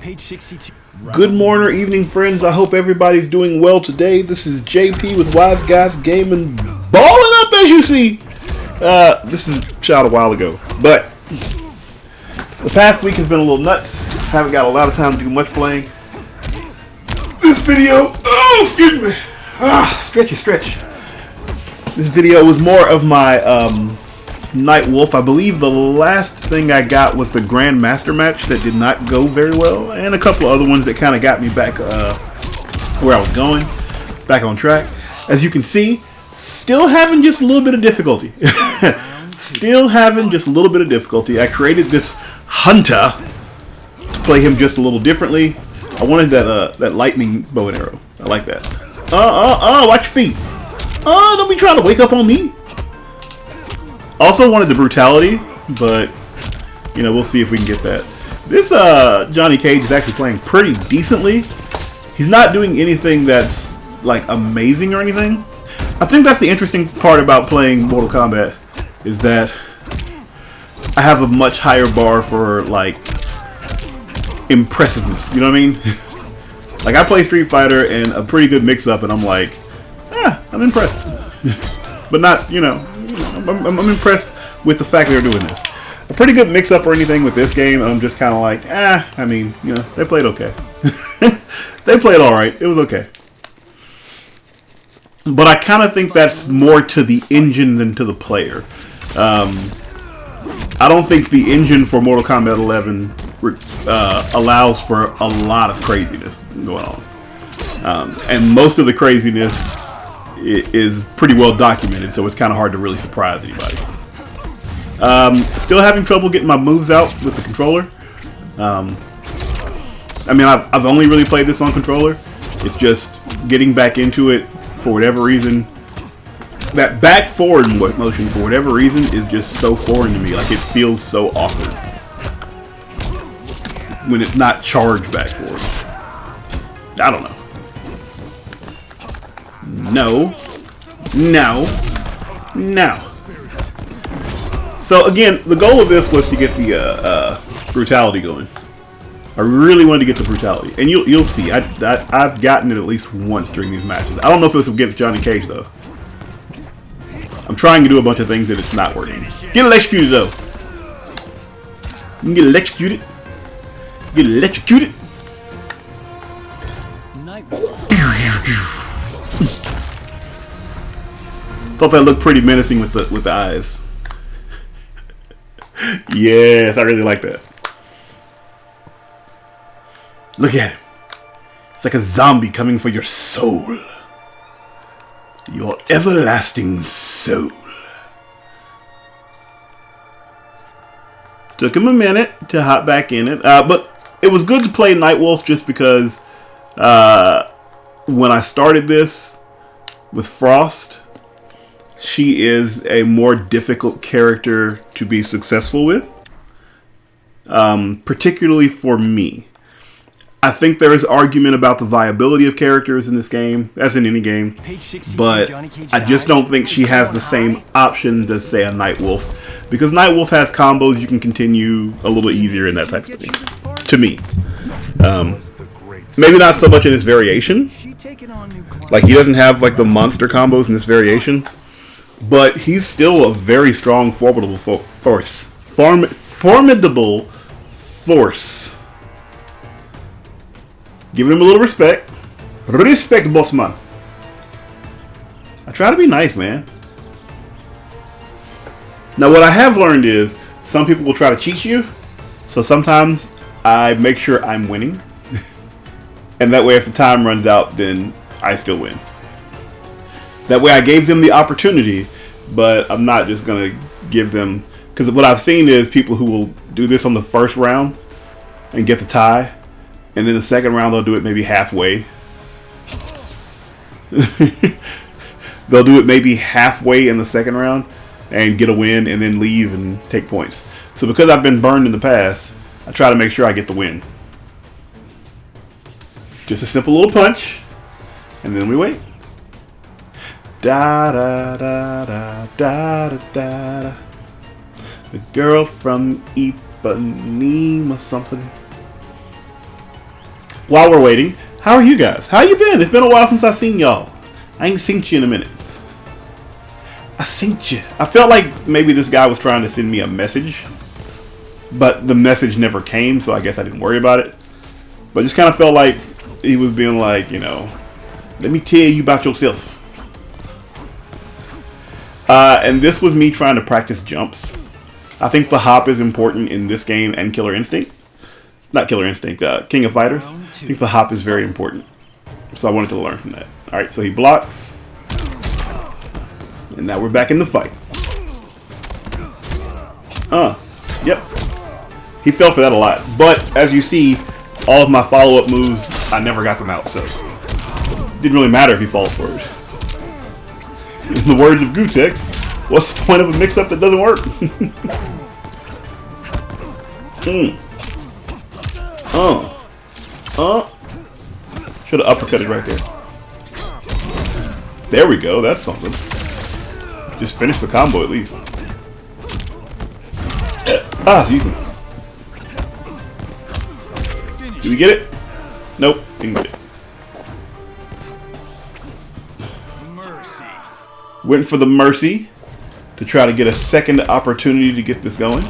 Page 62. Good morning or evening, friends. I hope everybody's doing well today. This is JP with Wise Guys Gaming, balling up as you see. This is shot a while ago, but the past week has been a little nuts. Haven't got a lot of time to do much playing. This video, excuse me, stretch. This video was more of my Nightwolf. I believe the last thing I got was the Grandmaster match that did not go very well, and a couple of other ones that kind of got me back where I was going, back on track. As you can see, still having just a little bit of difficulty. I created this Hunter to play him just a little differently. I wanted that lightning bow and arrow. I like that. Watch your feet. Don't be trying to wake up on me. Also wanted the brutality, but you know, we'll see if we can get that. This Johnny Cage is actually playing pretty decently. He's not doing anything that's like amazing or anything. I think that's the interesting part about playing Mortal Kombat, is that I have a much higher bar for like impressiveness. You know what I mean? Like I play Street Fighter and a pretty good mix-up, and I'm like, I'm impressed, but not, you know. I'm impressed with the fact they're doing this. A pretty good mix-up or anything with this game, I'm just kind of like, I mean, you know, they played okay. They played alright. It was okay. But I kind of think that's more to the engine than to the player. I don't think the engine for Mortal Kombat 11 allows for a lot of craziness going on. And most of the craziness is pretty well documented, so it's kind of hard to really surprise anybody. Still having trouble getting my moves out with the controller. I mean, I've only really played this on controller. It's just getting back into it for whatever reason. That back forward motion, for whatever reason, is just so foreign to me. Like, it feels so awkward when it's not charged back forward. I don't know. No. So again, the goal of this was to get the brutality going. I really wanted to get the brutality, and you'll see. I've gotten it at least once during these matches. I don't know if it was against Johnny Cage though. I'm trying to do a bunch of things that it's not working. Get electrocuted though. You can get electrocuted. Get electrocuted. Thought that looked pretty menacing with the eyes. Yes, I really like that. Look at him. It's like a zombie coming for your soul. Your everlasting soul. Took him a minute to hop back in it, but it was good to play Nightwolf just because when I started this with Frost, she is a more difficult character to be successful with, particularly for me. I think there is argument about the viability of characters in this game, as in any game, but I just don't think she has the same options as, say, a Nightwolf, because Nightwolf has combos you can continue a little easier in that type of thing, to me. Maybe not so much in this variation. Like, he doesn't have like the monster combos in this variation, but he's still a very strong, formidable force. Formidable force. Giving him a little respect. Respect, boss man. I try to be nice, man. Now, what I have learned is some people will try to cheat you, so sometimes I make sure I'm winning. And that way, if the time runs out, then I still win. That way I gave them the opportunity, but I'm not just going to give them... Because what I've seen is people who will do this on the first round and get the tie, and then the second round they'll do it maybe halfway. They'll do it maybe halfway in the second round and get a win and then leave and take points. So because I've been burned in the past, I try to make sure I get the win. Just a simple little punch, and then we wait. Da da da da da da da. The girl from Ipanema something. while we're waiting, how are you guys? How you been? It's been a while since I seen y'all. I ain't seen you in a minute. I seen you. I felt like maybe this guy was trying to send me a message, but the message never came, so I guess I didn't worry about it. But I just kind of felt like he was being like, you know, let me tell you about yourself. And this was me trying to practice jumps. I think the hop is important in this game and Killer Instinct. Not Killer Instinct, King of Fighters. I think the hop is very important. So I wanted to learn from that. Alright, so he blocks. And now we're back in the fight. Yep. He fell for that a lot. But, as you see, all of my follow-up moves, I never got them out. So, it didn't really matter if he falls for it. In the words of Gutex, what's the point of a mix-up that doesn't work? Should have uppercutted right there. There we go, that's something. Just finish the combo at least. Excuse me. Did we get it? Nope, didn't get it. Mercy. Went for the mercy to try to get a second opportunity to get this going.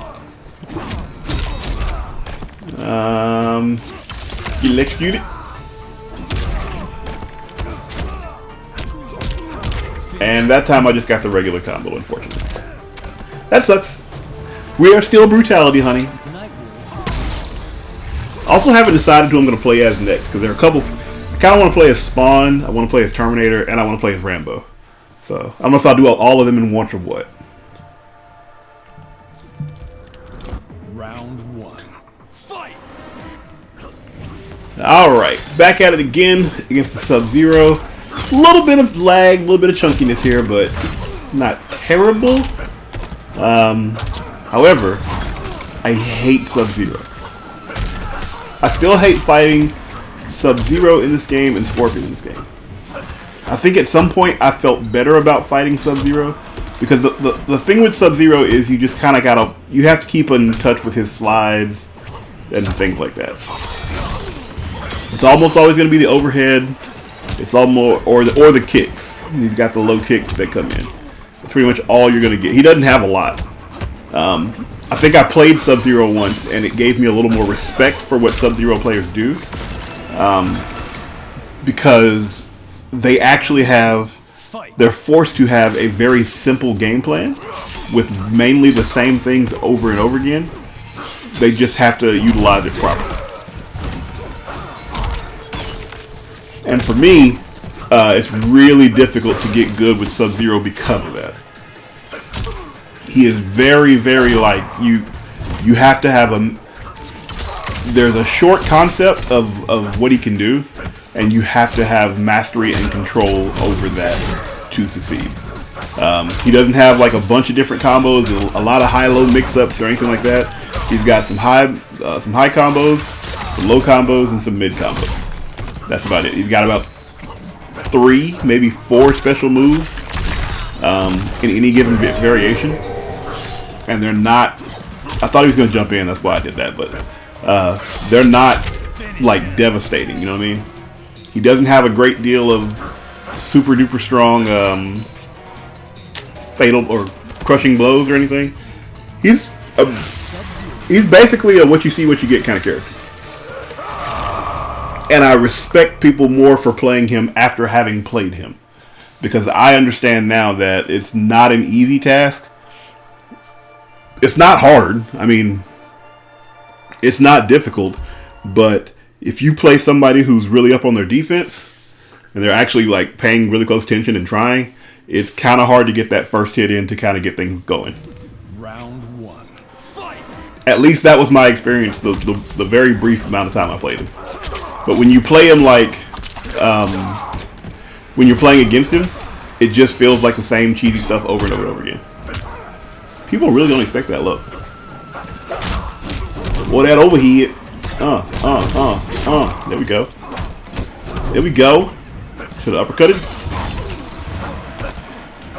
Electrocute it. And that time I just got the regular combo, unfortunately. That sucks. We are still brutality, honey. Also haven't decided who I'm going to play as next, because there are a couple. I kind of want to play as Spawn, I want to play as Terminator, and I want to play as Rambo. So, I don't know if I'll do all of them in one or what. Round one. Fight! Alright, back at it again against the Sub-Zero. A little bit of lag, a little bit of chunkiness here, but not terrible. However, I hate Sub-Zero. I still hate fighting Sub-Zero in this game and Scorpion in this game. I think at some point I felt better about fighting Sub-Zero, because the thing with Sub-Zero is you just kind of gotta, you have to keep in touch with his slides and things like that. It's almost always going to be the overhead. It's almost, or the kicks. He's got the low kicks that come in. That's pretty much all you're going to get. He doesn't have a lot. I think I played Sub-Zero once, and it gave me a little more respect for what Sub-Zero players do. Because they actually have, they're forced to have a very simple game plan with mainly the same things over and over again. They just have to utilize it properly. And for me, it's really difficult to get good with Sub-Zero because of that. He is very, very like, you have to have there's a short concept of what he can do, and you have to have mastery and control over that to succeed. He doesn't have like a bunch of different combos, a lot of high-low mix-ups or anything like that. He's got some high combos, some low combos, and some mid combos. That's about it. He's got about 3, maybe 4 special moves in any given variation. And they're not, I thought he was going to jump in, that's why I did that, but they're not like devastating, you know what I mean? He doesn't have a great deal of super duper strong fatal or crushing blows or anything. He's basically a what you see, what you get kind of character. And I respect people more for playing him after having played him, because I understand now that it's not an easy task. It's not hard. I mean, it's not difficult, but if you play somebody who's really up on their defense and they're actually like paying really close attention and trying, it's kind of hard to get that first hit in to kind of get things going. Round one. Fight! At least that was my experience the very brief amount of time I played him. But when you play him like, when you're playing against him, it just feels like the same cheesy stuff over and over and over again. People really don't expect that look. Well, that overhead. There we go. There we go. Should have uppercutted.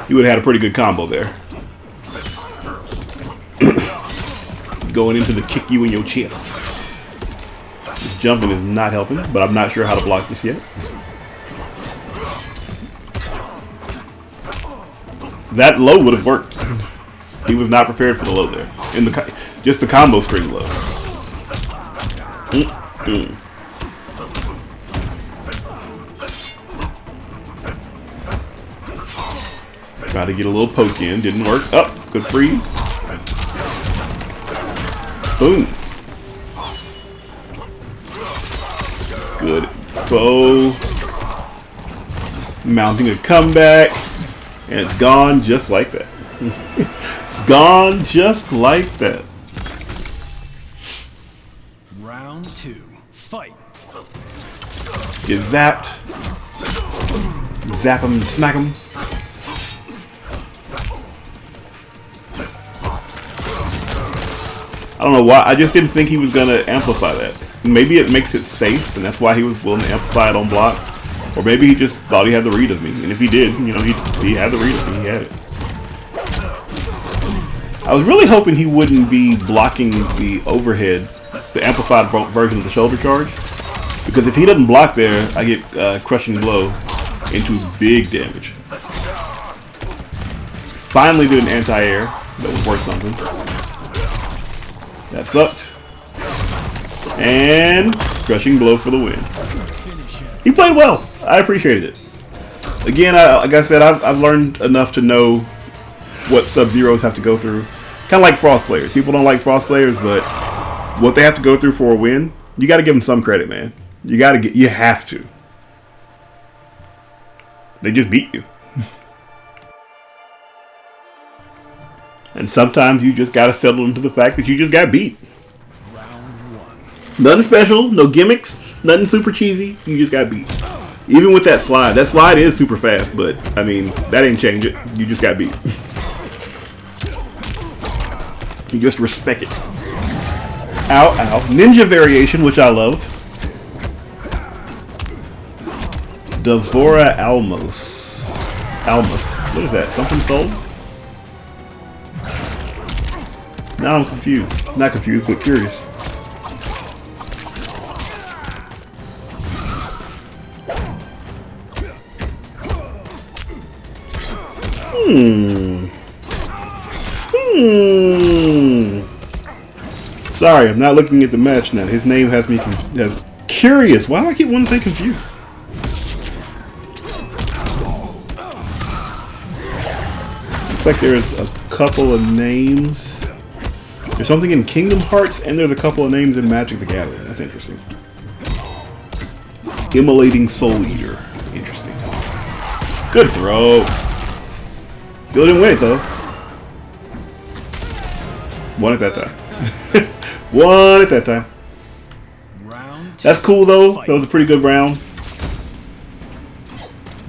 He would have had a pretty good combo there. Going into the kick you in your chest. jumping is not helping, but I'm not sure how to block this yet. That low would have worked. He was not prepared for the low there. In the just the combo string low. Try to get a little poke in, didn't work. Oh, good freeze. Boom. Good bow. Mounting a comeback. And it's gone just like that. It's gone just like that. Round 2. Fight. Get zapped. Zap him, smack him. I don't know why. I just didn't think he was going to amplify that. Maybe it makes it safe, and that's why he was willing to amplify it on block. Or maybe he just thought he had the read of me. And if he did, you know, he had the read of me. He had it. I was really hoping he wouldn't be blocking the overhead, the amplified version of the shoulder charge. Because if he doesn't block there, I get crushing blow into big damage. Finally did an anti-air. That was worth something. That sucked. And crushing blow for the win. He played well. I appreciated it. Again, like I said, I've learned enough to know what Sub-Zeros have to go through. Kind of like Frost players. People don't like Frost players, but what they have to go through for a win, you got to give them some credit, man. You have to. They just beat you. And sometimes you just got to settle into the fact that you just got beat. Round 1. Nothing special, no gimmicks, nothing super cheesy. You just got beat. Even with that slide. That slide is super fast, but, I mean, that ain't change it. You just got beat. You just respect it. Ow, ow. Ninja variation, which I love. Devora Almos. What is that? Something sold? Now I'm confused. Not confused, but curious. Sorry, I'm not looking at the match now. His name has me curious. Why do I keep wanting to say confused? Looks like there's a couple of names. There's something in Kingdom Hearts, and there's a couple of names in Magic the Gathering. That's interesting. Immolating Soul Eater. Interesting. Good throw. Still didn't win it, though. One at that time. One at that time. Round 2. That's cool, though. That was a pretty good round.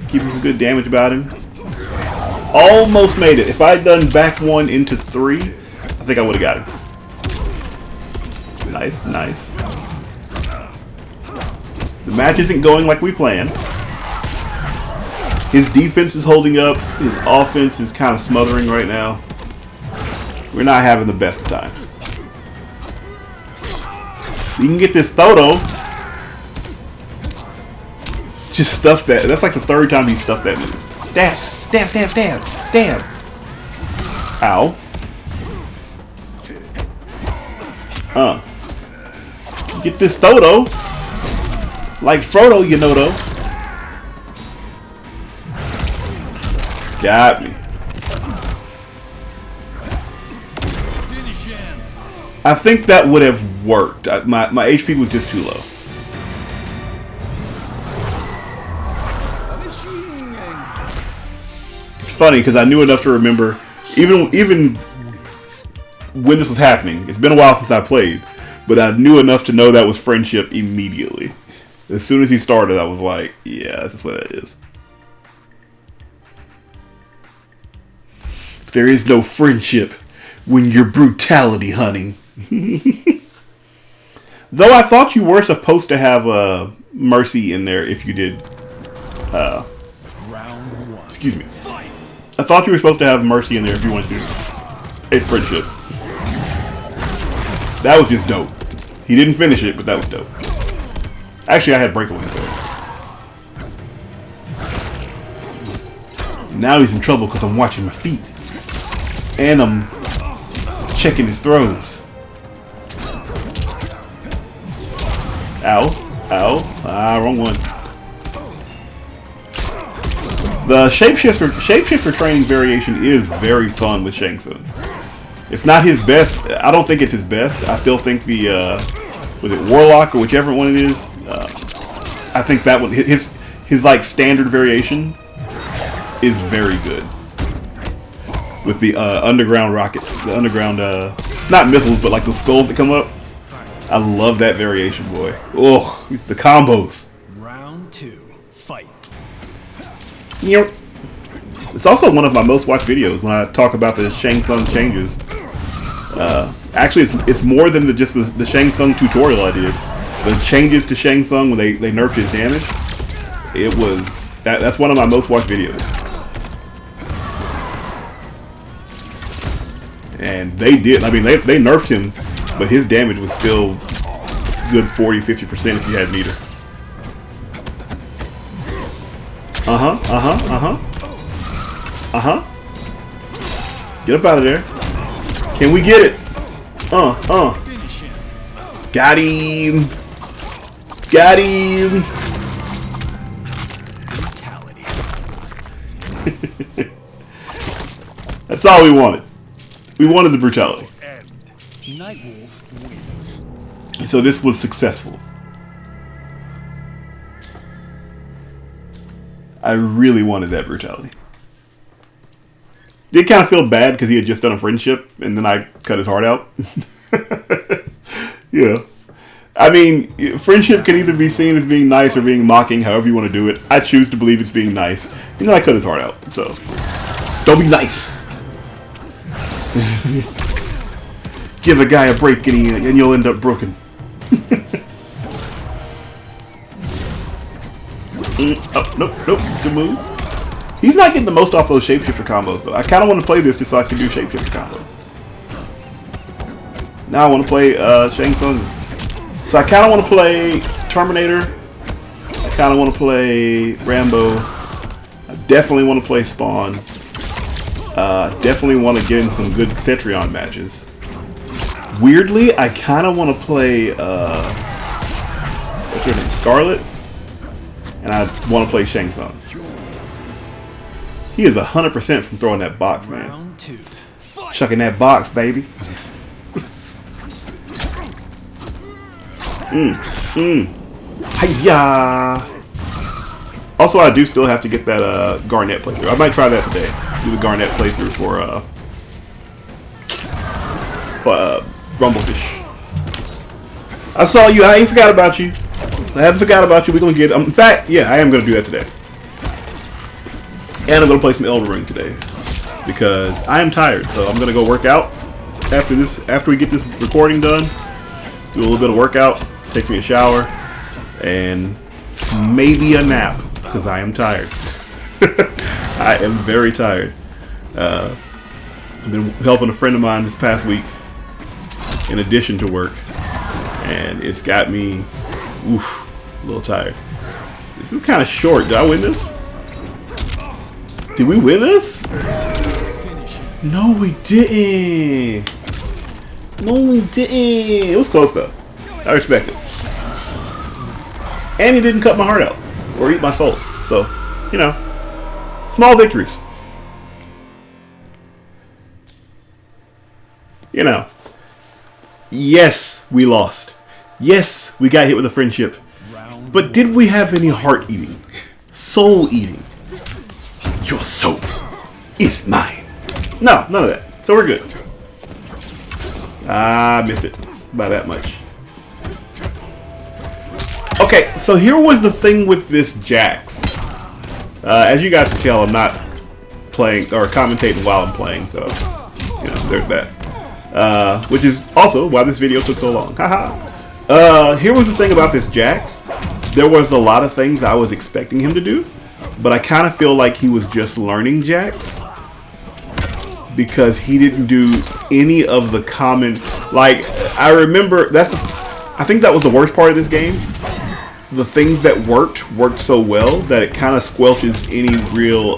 Keeping some good damage about him. Almost made it. If I had done back 1 into 3, I think I would have got him. Nice, nice. The match isn't going like we planned. His defense is holding up. His offense is kind of smothering right now. We're not having the best of times. You can get this Thodo. Just stuff that. That's like the third time he stuffed that move. Stab, stab, stab, stab, stab. Ow. Get this Thodo. Like Frodo, you know, though. Got me. Finish him. I think that would have worked. My HP was just too low. It's funny because I knew enough to remember, even when this was happening. It's been a while since I played, but I knew enough to know that was friendship immediately. As soon as he started, I was like, yeah, that's what that is. There is no friendship when you're brutality hunting. Though I thought you were supposed to have Mercy in there if you did. Round 1. Excuse me. I thought you were supposed to have Mercy in there if you wanted to do a friendship. That was just dope. He didn't finish it, but that was dope. Actually, I had breakaway, so. Now he's in trouble because I'm watching my feet. And I'm checking his throws. Ow. Ow. Ah, wrong one. The shapeshifter training variation is very fun with Shang Tsung. It's not his best. I don't think it's his best. I still think the was it Warlock or whichever one it is. I think that one his like standard variation is very good with the underground rockets, the underground not missiles, but like the skulls that come up. I love that variation, boy. Oh, the combos. Round 2. Fight. Yep. It's also one of my most watched videos when I talk about the Shang Tsung changes. Actually, it's more than just the Shang Tsung tutorial I did. The changes to Shang Tsung when they nerfed his damage. It was that's one of my most watched videos. And they did. I mean, they nerfed him, but his damage was still good 40-50% if you had meter. Get up out of there. Can we get it? Finish him. Got him. Got him. Brutality. That's all we wanted. We wanted the brutality. Nightwolf wins. So this was successful. I really wanted that brutality. Did kind of feel bad because he had just done a friendship and then I cut his heart out. You know. I mean, friendship can either be seen as being nice or being mocking, however you want to do it. I choose to believe it's being nice. And then I cut his heart out. So, don't be nice. Give a guy a break and you'll end up broken. Oh, nope. Good move. He's not getting the most off those shapeshifter combos, though. I kind of want to play this just so I can do shapeshifter combos. Now I want to play Shang Tsung. So I kind of want to play Terminator. I kind of want to play Rambo. I definitely want to play Spawn. Definitely want to get in some good Cetrion matches. Weirdly, I kind of want to play what's her name? Scarlet. And I want to play Shang Tsung. He is 100% from throwing that box, man. Round 2. Chucking that box, baby. Hiya! Also, I do still have to get that Garnet playthrough. I might try that today. Do the Garnet playthrough for Rumblefish. I saw you. I ain't forgot about you. I haven't forgot about you. We're gonna get. In fact, yeah, I am gonna do that today. And I'm gonna play some Elden Ring today because I am tired. So I'm gonna go work out after this. After we get this recording done, do a little bit of workout, take me a shower, and maybe a nap because I am tired. I am very tired. I've been helping a friend of mine this past week in addition to work, and it's got me a little tired. This is kind of short. Did I win this? Did we win this? No, we didn't. No, we didn't. It was close though. I respect it. And he didn't cut my heart out or eat my soul. So, you know, small victories. You know, yes, we lost. Yes, we got hit with a friendship. But did we have any heart eating? Soul eating? Your soul is mine. No, none of that. So we're good. I missed it by that much. Okay, so here was the thing with this Jax. As you guys can tell, I'm not playing or commentating while I'm playing, so you know, there's that. Which is also why this video took so long. Haha. Here was the thing about this Jax. There was a lot of things I was expecting him to do, but I kind of feel like he was just learning Jax because he didn't do any of the common. Like, I remember I think that was the worst part of this game the things that worked so well that it kind of squelches any real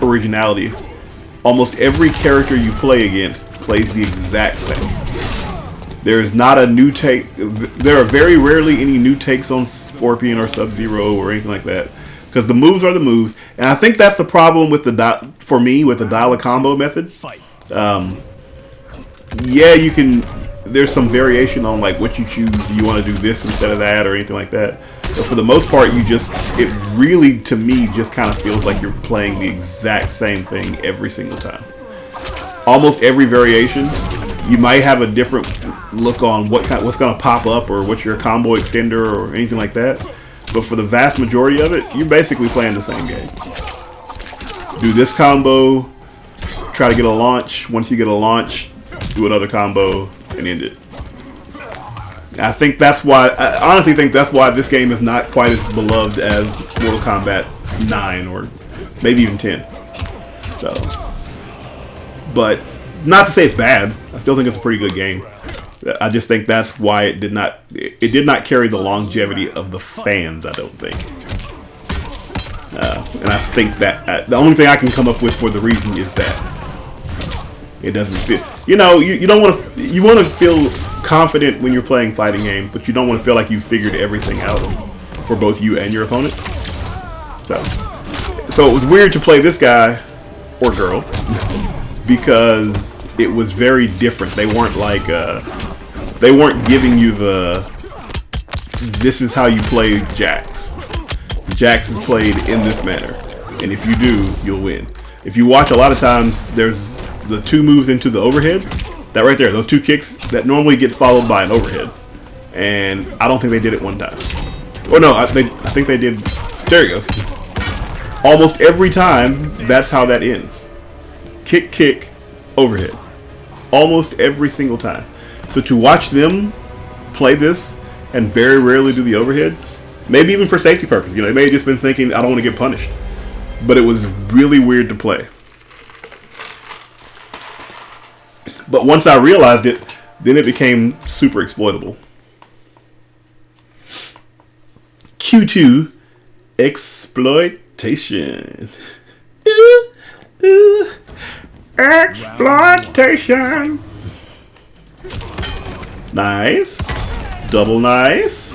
originality. Almost every character you play against plays the exact same. There is not a new take. There are very rarely any new takes on Scorpion or Sub-Zero or anything like that, because the moves are the moves. And I think that's the problem with for me with the dial a combo method. Yeah, you can. There's some variation on like what you choose. Do you want to do this instead of that or anything like that? But for the most part, it really, to me, just kind of feels like you're playing the exact same thing every single time. Almost every variation, you might have a different look on what's going to pop up or what's your combo extender or anything like that. But for the vast majority of it, you're basically playing the same game. Do this combo, try to get a launch. Once you get a launch, do another combo and end it. I honestly think that's why this game is not quite as beloved as Mortal Kombat 9 or maybe even 10. So, but not to say it's bad. I still think it's a pretty good game. I just think that's why it did not carry the longevity of the fans, I don't think. And I think that the only thing I can come up with for the reason is that it doesn't fit. You know, you don't want to. You want to feel confident when you're playing fighting game, but you don't want to feel like you've figured everything out for both you and your opponent. So it was weird to play this guy or girl because it was very different. They weren't like they weren't giving you this is how you play Jax. Jax is played in this manner, and if you do, you'll win. If you watch, a lot of times there's the two moves into the overhead. That right there, those two kicks, that normally gets followed by an overhead. And I don't think they did it one time. Or no, I think they did. There it goes. Almost every time, that's how that ends. Kick, kick, overhead. Almost every single time. So to watch them play this and very rarely do the overheads, maybe even for safety purposes, they may have just been thinking, I don't want to get punished. But it was really weird to play. But once I realized it, then it became super exploitable. Q2 exploitation. Exploitation. Nice. Double nice.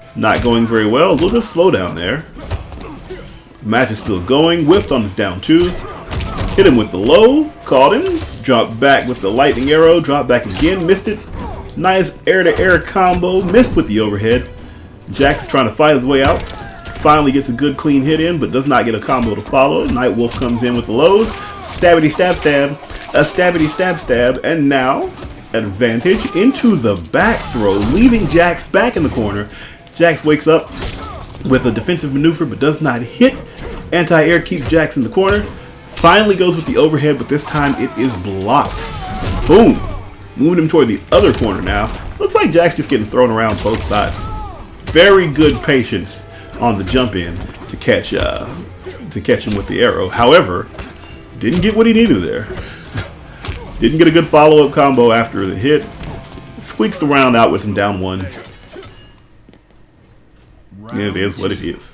It's not going very well. A little bit of slowdown there. Match is still going. Whiffed on this down 2. Hit him with the low. Caught him. Drop back with the lightning arrow. Drop back again. Missed it. Nice air-to-air combo. Missed with the overhead. Jax is trying to fight his way out. Finally gets a good clean hit in, but does not get a combo to follow. Nightwolf comes in with the lows. Stabbity stab stab. A stabbity stab stab. And now, advantage into the back throw, leaving Jax back in the corner. Jax wakes up with a defensive maneuver, but does not hit. Anti-air keeps Jax in the corner. Finally goes with the overhead, but this time it is blocked. Boom. Moving him toward the other corner now. Looks like Jax just getting thrown around both sides. Very good patience on the jump in to catch him with the arrow. However, didn't get what he needed there. Didn't get a good follow-up combo after the hit. Squeaks the round out with some down 1. And it is what it is.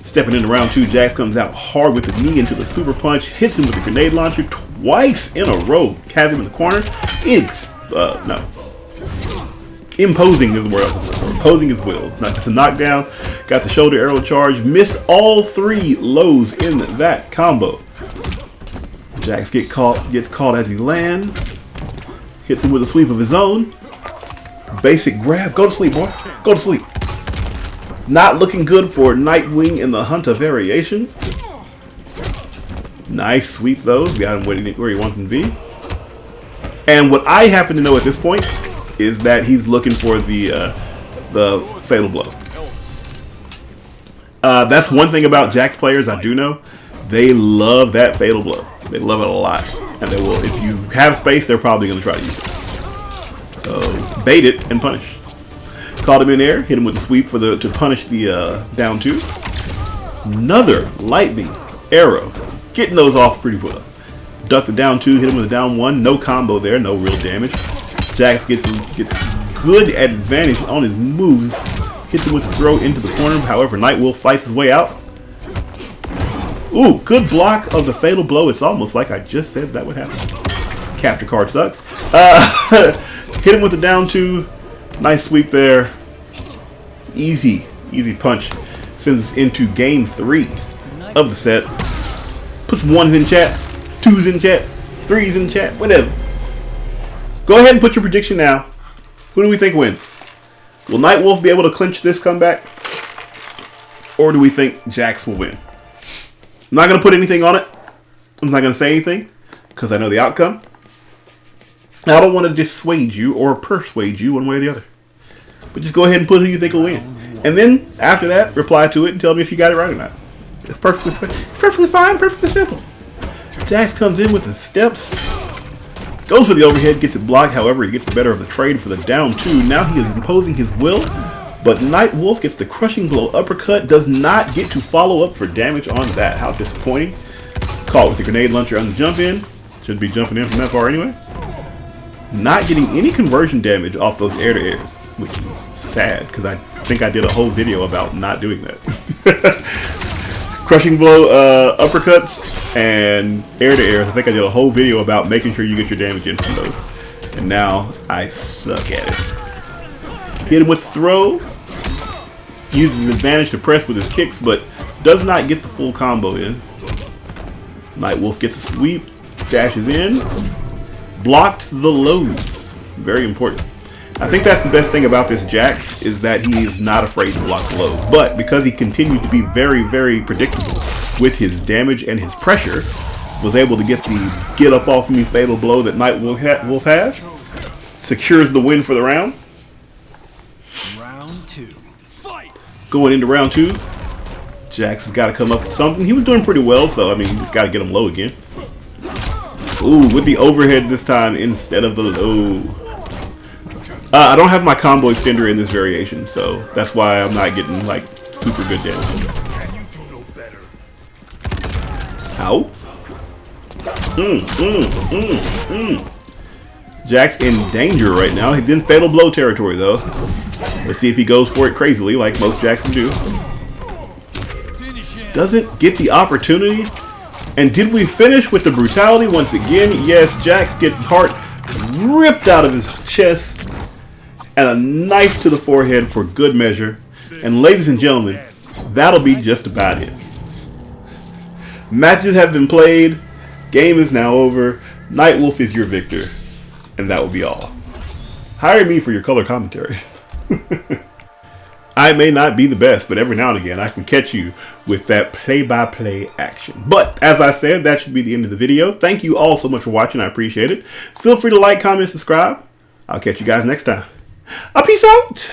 Stepping into round 2, Jax comes out hard with the knee into the super punch, hits him with the grenade launcher twice in a row. Has him in the corner. Imposing his will. Imposing his will. Got the knockdown, got the shoulder arrow charge, missed all 3 lows in that combo. Jax gets caught as he lands. Hits him with a sweep of his own. Basic grab. Go to sleep, boy. Go to sleep. Not looking good for Nightwing in the Hunter variation. Nice sweep though. Got him where he wants him to be. And what I happen to know at this point is that he's looking for the fatal blow. That's one thing about Jax players I do know. They love that fatal blow. They love it a lot. And they will, if you have space, they're probably going to try to use it. So bait it and punish. Caught him in air, hit him with the sweep to punish the down 2. Another lightning arrow, getting those off pretty well. Duck the down 2, hit him with a down 1. No combo there, no real damage. Jax gets good advantage on his moves. Hits him with a throw into the corner. However, Nightwolf fights his way out. Ooh, good block of the fatal blow. It's almost like I just said that would happen. Capture card sucks. Hit him with the down 2. Nice sweep there. Easy punch. Sends us into game 3 of the set. Put some 1s in chat, 2s in chat, 3s in chat, whatever. Go ahead and put your prediction now. Who do we think wins? Will Nightwolf be able to clinch this comeback? Or do we think Jax will win? I'm not going to put anything on it. I'm not going to say anything because I know the outcome. I don't want to dissuade you or persuade you one way or the other. But just go ahead and put who you think will win. And then, after that, reply to it and tell me if you got it right or not. It's perfectly fine, perfectly simple. Jax comes in with the steps. Goes for the overhead, gets it blocked. However, he gets the better of the trade for the down 2. Now he is imposing his will. But Nightwolf gets the crushing blow uppercut. Does not get to follow up for damage on that. How disappointing. Caught with the grenade launcher on the jump in. Shouldn't be jumping in from that far anyway. Not getting any conversion damage off those air-to-airs, which is sad because I think I did a whole video about not doing that. Crushing blow uppercuts and air-to-airs. I think I did a whole video about making sure you get your damage in from those. And now I suck at it. Hit him with the throw. Uses his advantage to press with his kicks, but does not get the full combo in. Nightwolf gets a sweep. Dashes in. Blocked the lows. Very important. I think that's the best thing about this Jax is that he is not afraid to block the lows. But because he continued to be very, very predictable with his damage and his pressure, was able to get the get up off me fatal blow that Nightwolf has. Secures the win for the round. Round 2. Fight. Going into round 2, Jax has got to come up with something. He was doing pretty well, so I mean, you just got to get him low again. Ooh, with the overhead this time instead of the low. I don't have my combo extender in this variation, so that's why I'm not getting like super good damage. Ow. Jax in danger right now. He's in fatal blow territory though. Let's see if he goes for it crazily like most Jaxes do. Doesn't get the opportunity. And did we finish with the brutality once again? Yes, Jax gets his heart ripped out of his chest and a knife to the forehead for good measure. And ladies and gentlemen, that'll be just about it. Matches have been played. Game is now over. Nightwolf is your victor. And that will be all. Hire me for your color commentary. I may not be the best, but every now and again I can catch you with that play-by-play action. But as I said, that should be the end of the video. Thank you all so much for watching. I appreciate it. Feel free to like, comment, subscribe. I'll catch you guys next time. Peace out.